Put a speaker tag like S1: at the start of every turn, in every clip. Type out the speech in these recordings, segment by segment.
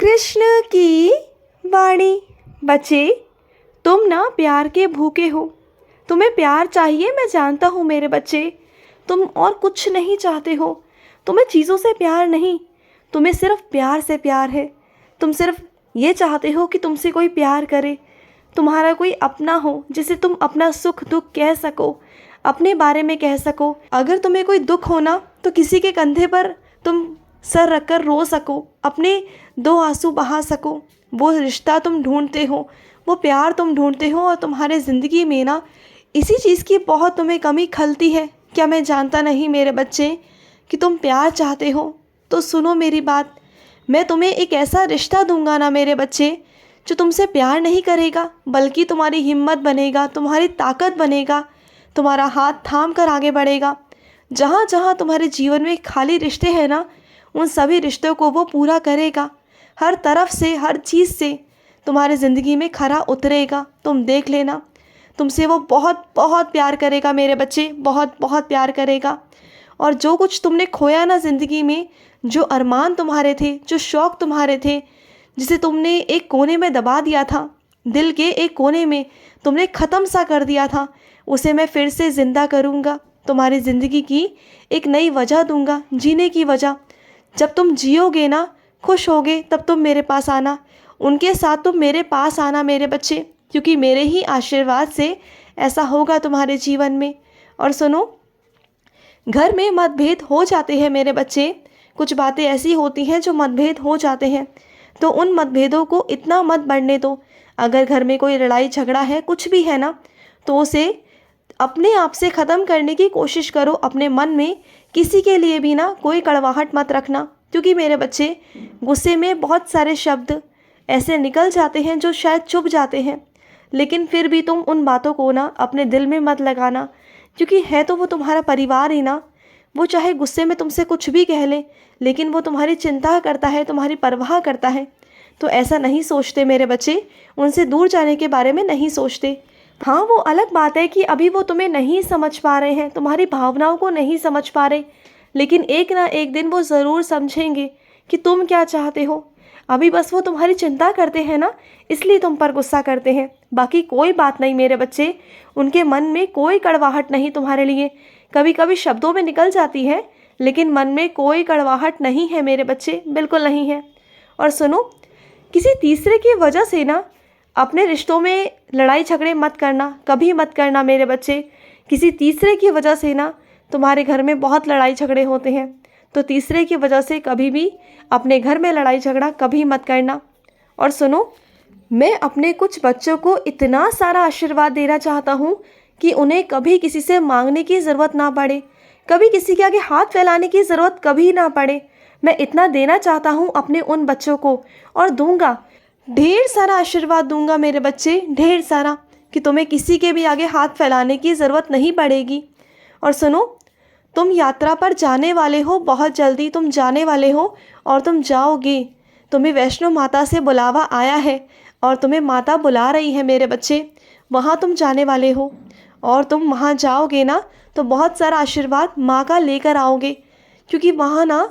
S1: कृष्ण की वाणी। बच्चे, तुम ना प्यार के भूखे हो। तुम्हें प्यार चाहिए, मैं जानता हूँ मेरे बच्चे। तुम और कुछ नहीं चाहते हो। तुम्हें चीज़ों से प्यार नहीं, तुम्हें सिर्फ प्यार से प्यार है। तुम सिर्फ ये चाहते हो कि तुमसे कोई प्यार करे, तुम्हारा कोई अपना हो जिसे तुम अपना सुख दुख कह सको, अपने बारे में कह सको। अगर तुम्हें कोई दुख हो ना, तो किसी के कंधे पर तुम सर रखकर रो सको, अपने दो आंसू बहा सको। वो रिश्ता तुम ढूंढते हो, वो प्यार तुम ढूंढते हो, और तुम्हारे ज़िंदगी में ना इसी चीज़ की बहुत तुम्हें कमी खलती है। क्या मैं जानता नहीं मेरे बच्चे कि तुम प्यार चाहते हो? तो सुनो मेरी बात। मैं तुम्हें एक ऐसा रिश्ता दूंगा ना मेरे बच्चे, जो तुमसे प्यार नहीं करेगा बल्कि तुम्हारी हिम्मत बनेगा, तुम्हारी ताकत बनेगा, तुम्हारा हाथ थाम कर आगे बढ़ेगा। जहाँ जहाँ तुम्हारे जीवन में खाली रिश्ते हैं ना, उन सभी रिश्तों को वो पूरा करेगा। हर तरफ से, हर चीज़ से तुम्हारे ज़िंदगी में खरा उतरेगा। तुम देख लेना, तुमसे वो बहुत बहुत प्यार करेगा मेरे बच्चे, बहुत बहुत प्यार करेगा। और जो कुछ तुमने खोया ना ज़िंदगी में, जो अरमान तुम्हारे थे, जो शौक़ तुम्हारे थे, जिसे तुमने एक कोने में दबा दिया था, दिल के एक कोने में तुमने ख़त्म सा कर दिया था, उसे मैं फिर से ज़िंदा करूँगा। तुम्हारी ज़िंदगी की एक नई वजह दूँगा, जीने की वजह। जब तुम जियोगे ना, खुश होगे, तब तुम मेरे पास आना, उनके साथ तुम मेरे पास आना मेरे बच्चे, क्योंकि मेरे ही आशीर्वाद से ऐसा होगा तुम्हारे जीवन में। और सुनो, घर में मतभेद हो जाते हैं मेरे बच्चे, कुछ बातें ऐसी होती हैं जो मतभेद हो जाते हैं, तो उन मतभेदों को इतना मत बढ़ने दो। अगर घर में कोई लड़ाई झगड़ा है, कुछ भी है ना, तो उसे अपने आप से ख़त्म करने की कोशिश करो। अपने मन में किसी के लिए भी ना कोई कड़वाहट मत रखना, क्योंकि मेरे बच्चे, गुस्से में बहुत सारे शब्द ऐसे निकल जाते हैं जो शायद चुभ जाते हैं, लेकिन फिर भी तुम उन बातों को ना अपने दिल में मत लगाना, क्योंकि है तो वो तुम्हारा परिवार ही ना। वो चाहे गुस्से में तुमसे कुछ भी कह ले, लेकिन वो तुम्हारी चिंता करता है, तुम्हारी परवाह करता है। तो ऐसा नहीं सोचते मेरे बच्चे, उनसे दूर जाने के बारे में नहीं सोचते। हाँ, वो अलग बात है कि अभी वो तुम्हें नहीं समझ पा रहे हैं, तुम्हारी भावनाओं को नहीं समझ पा रहे, लेकिन एक ना एक दिन वो ज़रूर समझेंगे कि तुम क्या चाहते हो। अभी बस वो तुम्हारी चिंता करते हैं ना, इसलिए तुम पर गुस्सा करते हैं। बाकी कोई बात नहीं मेरे बच्चे, उनके मन में कोई कड़वाहट नहीं तुम्हारे लिए। कभी कभी शब्दों में निकल जाती है, लेकिन मन में कोई कड़वाहट नहीं है मेरे बच्चे, बिल्कुल नहीं है। और सुनो, किसी तीसरे की वजह से ना अपने रिश्तों में लड़ाई झगड़े मत करना, कभी मत करना मेरे बच्चे। किसी तीसरे की वजह से ना तुम्हारे घर में बहुत लड़ाई झगड़े होते हैं, तो तीसरे की वजह से कभी भी अपने घर में लड़ाई झगड़ा कभी मत करना। और सुनो, मैं अपने कुछ बच्चों को इतना सारा आशीर्वाद देना चाहता हूँ कि उन्हें कभी किसी से मांगने की ज़रूरत ना पड़े, कभी किसी के आगे हाथ फैलाने की ज़रूरत कभी ना पड़े। मैं इतना देना चाहता हूँ अपने उन बच्चों को, और दूंगा, ढेर सारा आशीर्वाद दूंगा मेरे बच्चे, ढेर सारा, कि तुम्हें किसी के भी आगे हाथ फैलाने की ज़रूरत नहीं पड़ेगी। और सुनो, तुम यात्रा पर जाने वाले हो, बहुत जल्दी तुम जाने वाले हो, और तुम जाओगे। तुम्हें वैष्णो माता से बुलावा आया है, और तुम्हें माता बुला रही है मेरे बच्चे। वहाँ तुम जाने वाले हो, और तुम वहाँ जाओगे ना, तो बहुत सारा आशीर्वाद माँ का लेकर आओगे, क्योंकि वहाँ ना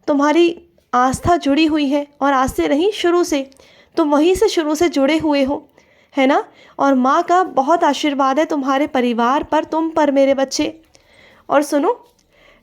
S1: तुम्हारी आस्था जुड़ी हुई है, और आज से नहीं, शुरू से तुम वहीं से शुरू से जुड़े हुए हो, है ना। और माँ का बहुत आशीर्वाद है तुम्हारे परिवार पर, तुम पर मेरे बच्चे। और सुनो,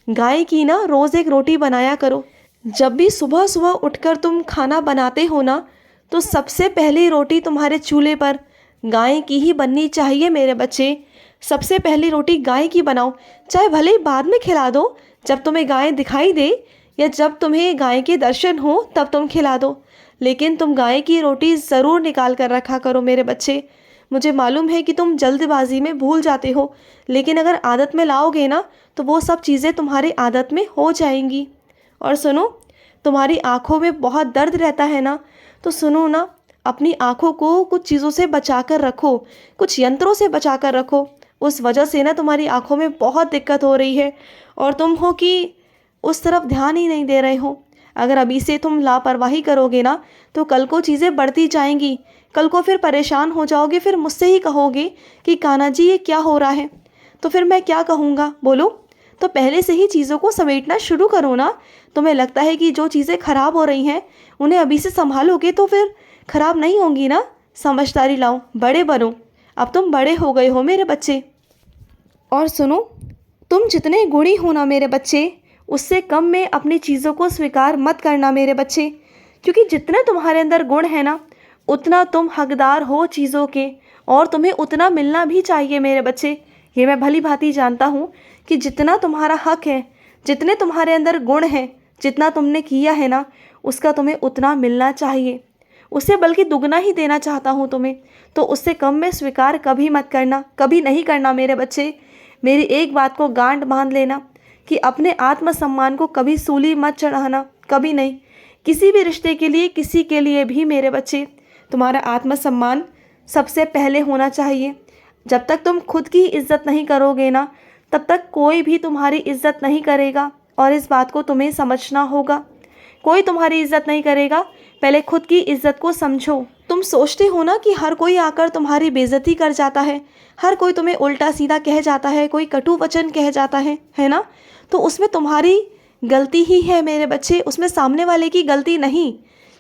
S1: गाय की ना रोज़ एक रोटी बनाया करो। जब भी सुबह सुबह उठकर तुम खाना बनाते हो ना, तो सबसे पहली रोटी तुम्हारे चूल्हे पर गाय की ही बननी चाहिए मेरे बच्चे। सबसे पहली रोटी गाय की बनाओ, चाहे भले ही बाद में खिला दो, जब तुम्हें गाय दिखाई दे या जब तुम्हें गाय के दर्शन हो तब तुम खिला दो, लेकिन तुम गाय की रोटी ज़रूर निकाल कर रखा करो मेरे बच्चे। मुझे मालूम है कि तुम जल्दबाजी में भूल जाते हो, लेकिन अगर आदत में लाओगे ना, तो वो सब चीज़ें तुम्हारी आदत में हो जाएंगी। और सुनो, तुम्हारी आँखों में बहुत दर्द रहता है ना, तो सुनो ना, अपनी आँखों को कुछ चीज़ों से बचा कर रखो, कुछ यंत्रों से बचा कर रखो। उस वजह से ना तुम्हारी आँखों में बहुत दिक्कत हो रही है, और तुम हो कि उस तरफ ध्यान ही नहीं दे रहे हो। अगर अभी से तुम लापरवाही करोगे ना, तो कल को चीज़ें बढ़ती जाएंगी, कल को फिर परेशान हो जाओगे, फिर मुझसे ही कहोगे कि कान्हा जी ये क्या हो रहा है, तो फिर मैं क्या कहूँगा, बोलो। तो तो पहले से ही चीज़ों को समेटना शुरू करो ना। तुम्हें लगता है कि जो चीज़ें ख़राब हो रही हैं उन्हें अभी से संभालोगे तो फिर ख़राब नहीं होंगी ना। समझदारी लाओ, बड़े बनो। अब तुम बड़े हो गए हो मेरे बच्चे। और सुनो, तुम जितने गुणी हो ना मेरे बच्चे, उससे कम में अपनी चीज़ों को स्वीकार मत करना मेरे बच्चे। क्योंकि जितने तुम्हारे अंदर गुण है ना, उतना तुम हकदार हो चीज़ों के, और तुम्हें उतना मिलना भी चाहिए मेरे बच्चे। ये मैं भली भांति जानता हूँ कि जितना तुम्हारा हक है, जितने तुम्हारे अंदर गुण हैं, जितना तुमने किया है ना, उसका तुम्हें उतना मिलना चाहिए। उससे बल्कि दुगना ही देना चाहता हूँ तुम्हें। तो उससे कम में स्वीकार कभी मत करना, कभी नहीं करना मेरे बच्चे। मेरी एक बात को गांठ बांध लेना कि अपने आत्मसम्मान को कभी सूली मत चढ़ाना, कभी नहीं। किसी भी रिश्ते के लिए, किसी के लिए भी मेरे बच्चे, तुम्हारा आत्मसम्मान सबसे पहले होना चाहिए। जब तक तुम खुद की इज्जत नहीं करोगे ना, तब तक कोई भी तुम्हारी इज्जत नहीं करेगा। और इस बात को तुम्हें समझना होगा। कोई तुम्हारी इज्जत नहीं करेगा, पहले खुद की इज्जत को समझो। तुम सोचते हो ना कि हर कोई आकर तुम्हारी बेइज्जती कर जाता है, हर कोई तुम्हें उल्टा सीधा कह जाता है, कोई कटु वचन कह जाता है ना। तो उसमें तुम्हारी गलती ही है मेरे बच्चे, उसमें सामने वाले की गलती नहीं।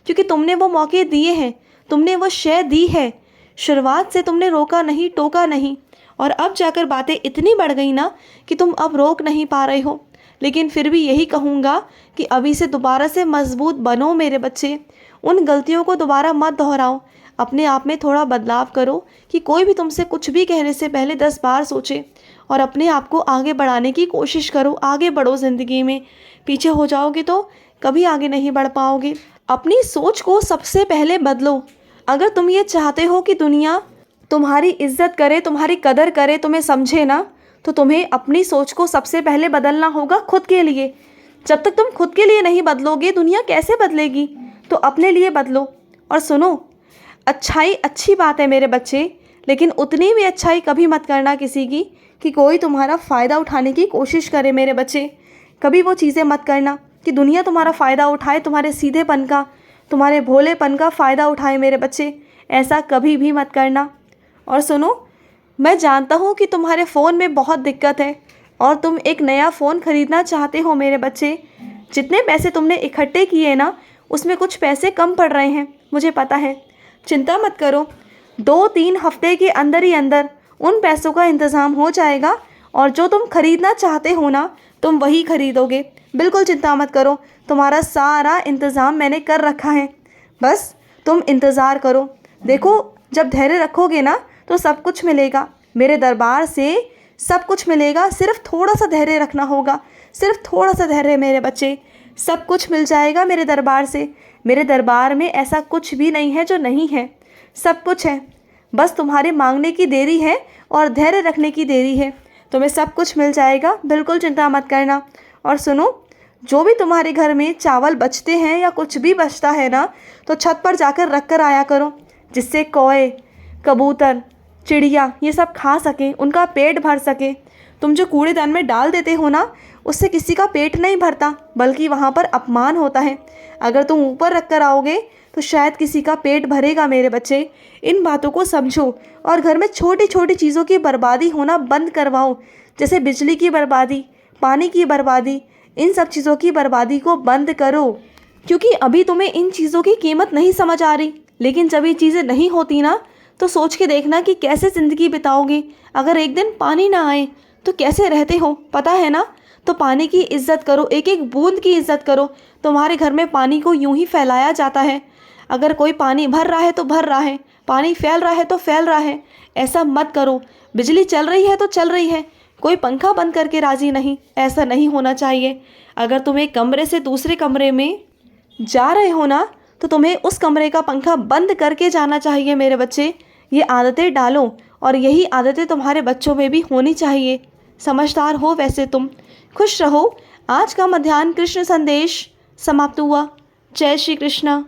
S1: क्योंकि तुमने वो मौके दिए हैं, तुमने वो शय दी है, शुरुआत से तुमने रोका नहीं, टोका नहीं। और अब जाकर बातें इतनी बढ़ गई ना कि तुम अब रोक नहीं पा रहे हो। लेकिन फिर भी यही कहूँगा कि अभी से दोबारा से मजबूत बनो मेरे बच्चे। उन गलतियों को दोबारा मत दोहराओ। अपने आप में थोड़ा बदलाव करो कि कोई भी तुमसे कुछ भी कहने से पहले 10 बार सोचे, और अपने आप को आगे बढ़ाने की कोशिश करो। आगे बढ़ो ज़िंदगी में। पीछे हो जाओगे तो कभी आगे नहीं बढ़ पाओगे। अपनी सोच को सबसे पहले बदलो। अगर तुम ये चाहते हो कि दुनिया तुम्हारी इज्जत करे, तुम्हारी कदर करे, तुम्हें समझे ना, तो तुम्हें अपनी सोच को सबसे पहले बदलना होगा खुद के लिए। जब तक तुम खुद के लिए नहीं बदलोगे, दुनिया कैसे बदलेगी। तो अपने लिए बदलो। और सुनो, अच्छाई अच्छी बात है मेरे बच्चे, लेकिन उतनी भी अच्छाई कभी मत करना किसी की कि कोई तुम्हारा फ़ायदा उठाने की कोशिश करे मेरे बच्चे। कभी वो चीज़ें मत करना कि दुनिया तुम्हारा फ़ायदा उठाए, तुम्हारे सीधेपन का, तुम्हारे भोलेपन का फ़ायदा उठाए मेरे बच्चे। ऐसा कभी भी मत करना। और सुनो, मैं जानता हूँ कि तुम्हारे फ़ोन में बहुत दिक्कत है और तुम एक नया फ़ोन ख़रीदना चाहते हो मेरे बच्चे। जितने पैसे तुमने इकट्ठे किए ना, उसमें कुछ पैसे कम पड़ रहे हैं, मुझे पता है। चिंता मत करो, 2-3 हफ्ते के अंदर ही अंदर उन पैसों का इंतज़ाम हो जाएगा, और जो तुम खरीदना चाहते हो ना, तुम वही खरीदोगे। बिल्कुल चिंता मत करो, तुम्हारा सारा इंतज़ाम मैंने कर रखा है। बस तुम इंतज़ार करो। देखो, जब धैर्य रखोगे ना तो सब कुछ मिलेगा। मेरे दरबार से सब कुछ मिलेगा। सिर्फ थोड़ा सा धैर्य रखना होगा, सिर्फ थोड़ा सा धैर्य मेरे बच्चे। सब कुछ मिल जाएगा मेरे दरबार से। मेरे दरबार में ऐसा कुछ भी नहीं है जो नहीं है, सब कुछ है। बस तुम्हारे मांगने की देरी है और धैर्य रखने की देरी है। तुम्हें सब कुछ मिल जाएगा, बिल्कुल चिंता मत करना। और सुनो, जो भी तुम्हारे घर में चावल बचते हैं या कुछ भी बचता है ना, तो छत पर जाकर रख कर आया करो, जिससे कौए, कबूतर, चिड़िया ये सब खा सकें, उनका पेट भर सके। तुम जो कूड़ेदान में डाल देते हो ना, उससे किसी का पेट नहीं भरता, बल्कि वहाँ पर अपमान होता है। अगर तुम ऊपर रख कर आओगे तो शायद किसी का पेट भरेगा मेरे बच्चे। इन बातों को समझो और घर में छोटी छोटी चीज़ों की बर्बादी होना बंद करवाओ, जैसे बिजली की बर्बादी, पानी की बर्बादी। इन सब चीज़ों की बर्बादी को बंद करो, क्योंकि अभी तुम्हें इन चीज़ों की कीमत नहीं समझ आ रही। लेकिन जब ये चीज़ें नहीं होती ना, तो सोच के देखना कि कैसे ज़िंदगी बिताओगे। अगर एक दिन पानी ना आए तो कैसे रहते हो, पता है ना। तो पानी की इज़्ज़त करो, एक एक बूंद की इज़्ज़त करो। तुम्हारे घर में पानी को यूं ही फैलाया जाता है। अगर कोई पानी भर रहा है तो भर रहा है, पानी फैल रहा है तो फैल रहा है। ऐसा मत करो। बिजली चल रही है तो चल रही है, कोई पंखा बंद करके राज़ी नहीं। ऐसा नहीं होना चाहिए। अगर तुम एक कमरे से दूसरे कमरे में जा रहे हो ना, तो तुम्हें उस कमरे का पंखा बंद करके जाना चाहिए मेरे बच्चे। ये आदतें डालो, और यही आदतें तुम्हारे बच्चों में भी होनी चाहिए। समझदार हो वैसे तुम। खुश रहो। आज का मध्याह्न कृष्ण संदेश समाप्त हुआ। जय श्री कृष्ण।